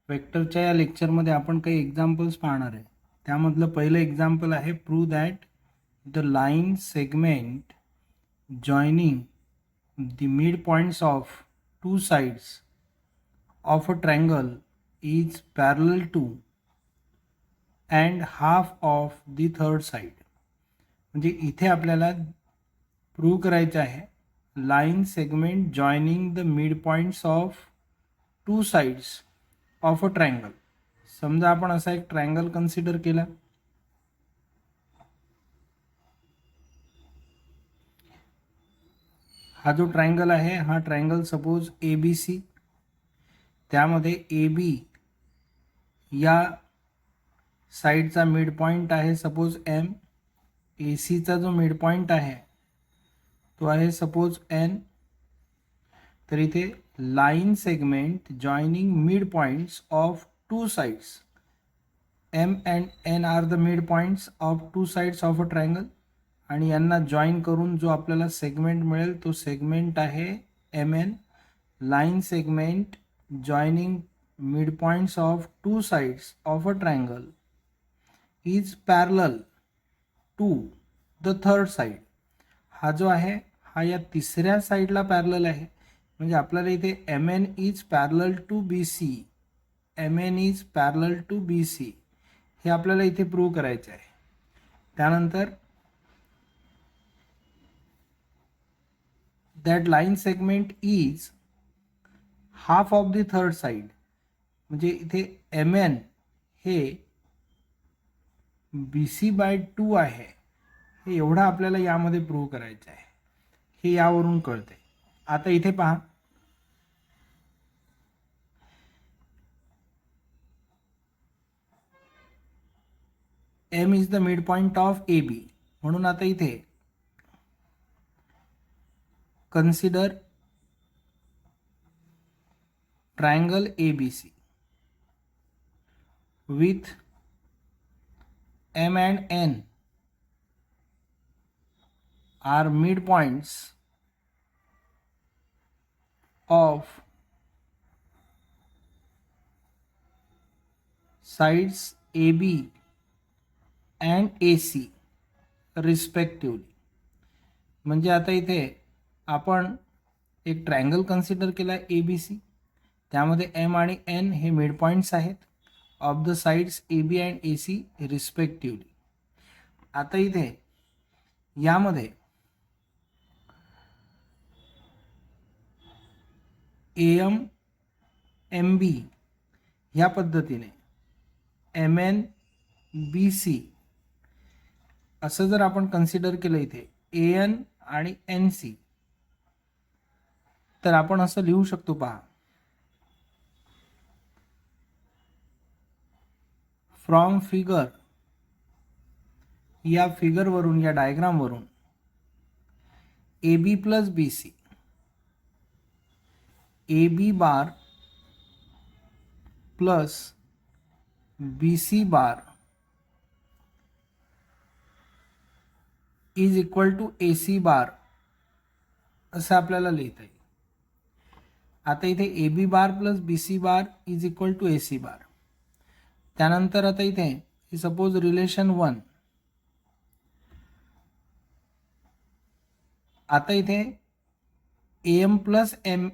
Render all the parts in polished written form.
वेक्टरच्या या लेक्चरमध्ये आपण काही एक्झाम्पल्स पाहणार आहे. त्यामधलं पहिलं एक्झाम्पल आहे prove that the line segment joining the mid points of two sides of a triangle is parallel to and half of the third side. म्हणजे इथे आपल्याला प्रूव्ह करायचं आहे line segment joining the mid points of two sides of a triangle. समजा आपण असा एक triangle consider केला. हा जो ट्रायंगल आहे हा triangle suppose A B C. त्यामध्ये ए बी या साईडचा मिड पॉईंट आहे सपोज एम. ए सीचा जो मिड पॉईंट आहे तो आहे सपोज एन. तर इथे line segment joining mid points of two sides. M and N are the mid points of two sides of a triangle. आणि यांना जॉईन करून जो आपल्याला सेगमेंट मिळेल तो सेगमेंट आहे M N. Line segment joining mid points of two sides of a triangle is parallel to the third side. हा जो आहे हा या तिसऱ्या साईडला पॅरलल आहे. म्हणजे आपल्याला इथे M N is parallel to B C. M N is parallel to B C हे आपल्याला इथे प्रूव्ह करायचे आहे. त्यानंतर that line segment is half of the third side. म्हणजे इथे एम एन हे बी सी बाय 2 आहे. हे एवढं आपल्याला यामध्ये प्रूव्ह करायचं आहे. हे यावरून कळते. आता इथे पहा M is the mid point of A B. म्हणून आता इथे consider triangle A B C with M and N are midpoints of sides AB and AC respectively. म्हणजे आता इथे आपण एक ट्रायंगल कन्सिडर केला ए बी सी. त्यामध्ये एम आणि एन हे मिड पॉईंट्स आहेत of the sides A B and A C respectively. आता इथे यामध्ये ए एम एम बी ह्या पद्धतीने एम एन बी सी असं जर आपण कन्सिडर केलं इथे ए एन आणि एन सी तर आपण असं लिहू शकतो. पहा फ्रॉम फिगर, या फिगरवरून या डायग्रामवरून A B plus B C, A B bar plus B C bar is equal to A C bar असं आपल्याला लिहिता येईल. आता इथे A B bar plus B C bar is equal to A C bar. त्यानंतर आता इथे suppose relation 1. आता इथे A M plus M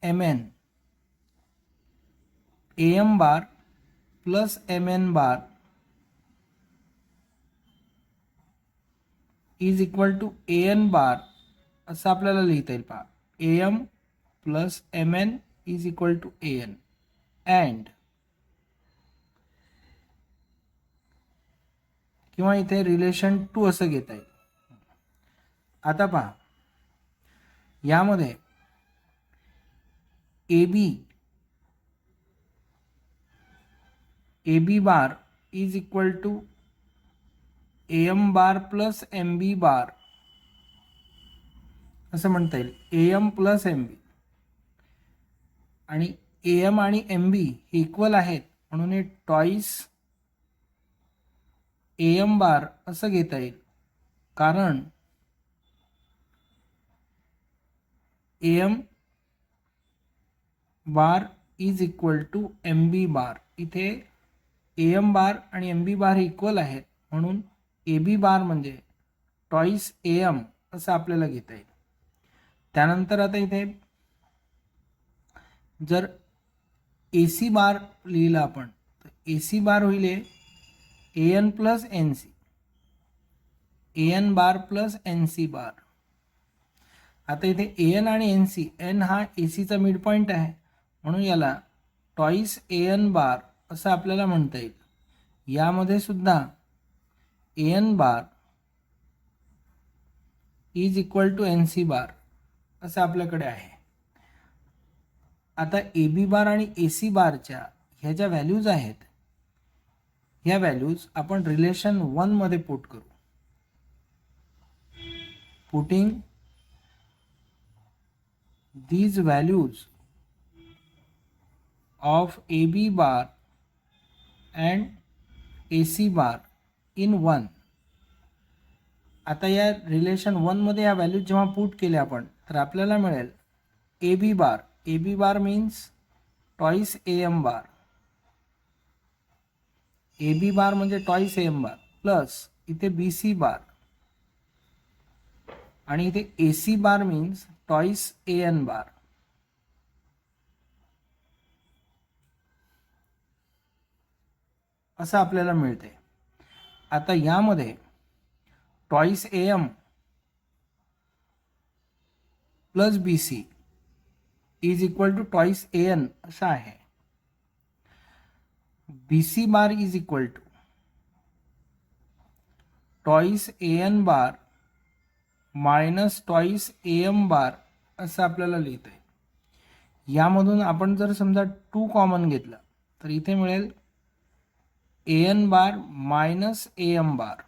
N, A M bar plus M N bar is equal to A N bar असं आपल्याला लिहिता येईल. पहा A M plus M N is equal to A N and किंवा इथे relation 2 असं घेता येईल. आता पहा यामध्ये A B bar is equal to A M bar plus M B bar असं म्हणता येईल. A M plus M B आणि ए एम आणि एम बी हे इक्वल आहेत म्हणून हे टॉईस ए एम बार असं घेता येईल. कारण A M bar is equal to M B bar. इथे ए एम बार आणि एम बी बार इक्वल आहेत म्हणून ए बी बार म्हणजे टॉईस ए एम असं आपल्याला घेता येईल. त्यानंतर आता इथे जर ए सी बार लिहिलं आपण तर ए सी बार होईल A N plus N C, A N bar plus N C बार. आता इथे ए एन आणि एन सी, एन हा ए सीचा मिड पॉईंट आहे म्हणून याला टॉईस ए एन बार असं आपल्याला म्हणता येईल. यामध्ये सुद्धा A N bar is equal to N C bar असं आपल्याकडे आहे. आता ए बी बार आणि ए सी बारच्या ह्या ज्या व्हॅल्यूज आहेत ह्या व्हॅल्यूज आपण रिलेशन 1 मध्ये पुट करू. Putting these values of AB bar and AC bar in 1. आता या रिलेशन 1 मध्ये या व्हॅल्यूज जेव्हा पुट केल्या आपण तर आपल्याला मिळेल AB bar. AB bar means twice AM bar. AB bar म्हणजे टॉईस AM बार प्लस इथे BC बार आणि इथे AC bar means twice A N bar. असं आपल्याला मिळते. आता यामध्ये twice A M plus B C is equal to twice A N असं आहे. B C bar is equal to twice A N bar minus twice A M bar असं आपल्याला लिहिता येईल. यामधून आपण जर समजा 2 कॉमन घेतलं तर इथे मिळेल A N bar minus A M bar.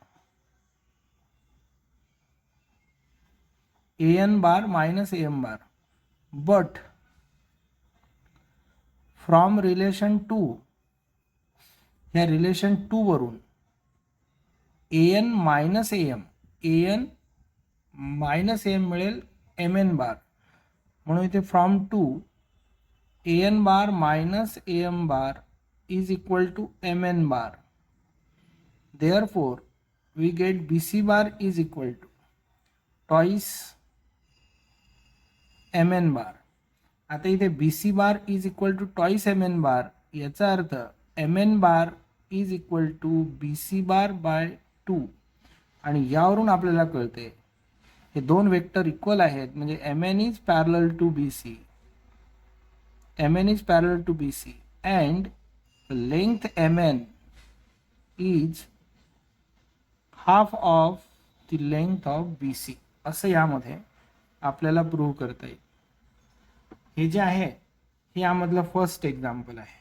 A N bar minus A M bar. But from relation 2 ह्या रिलेशन 2 वरून A N minus A M, A N minus M मिळेल एम एन बार. म्हणून इथे from 2 A N bar minus A M bar is equal to M N bar. Therefore we get B C bar is equal to twice M N bar. आता इथे B C bar is equal to twice M N bar याचा अर्थ M N bar is equal to B C bar by 2. आणि यावरून आपल्याला कळते हे दोन वेक्टर इक्वल आहेत म्हणजे M N is parallel to B C, M N is parallel to B C and length M N is half of the length of B C असं यामध्ये आपल्याला प्रूव्ह करता येईल. हे जे आहे हे यामधलं फर्स्ट एक्झाम्पल आहे.